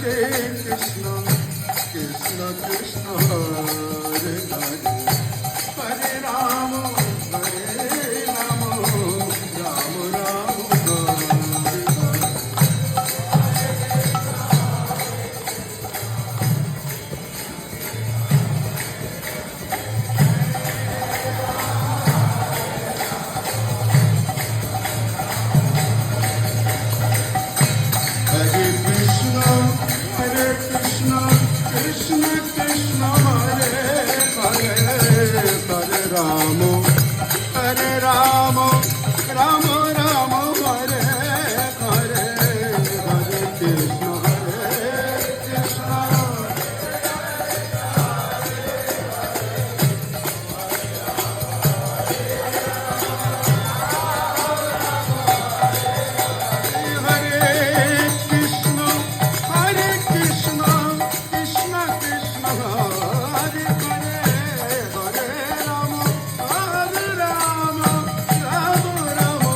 Krishna, Krishna Krishna, Hare Hare, Hare Rama, Hare Rama, Rama Rama, Hare Hare Krishna, Hare Krishna, Krishna Krishna, Hare Hare, Hare Rama, Hare Rama, Rama Rama, Hare Hare, Hare Krishna, Hare Krishna. Hare Krishna, Hare Krishna, Krishna Krishna, Hare Hare, Hare Rama, Hare Rama, Rama Rama,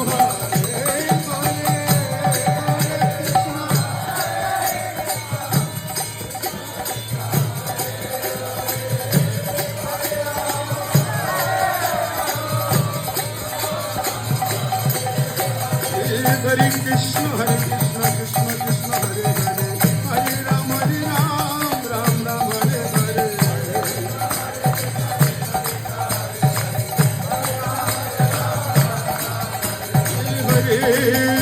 Hare Hare, Hare Krishna. Hare Krishna, Hare Krishna, Krishna Krishna, Hare Hare, Hare Ram, Ram Ram, Hare Hare. Hare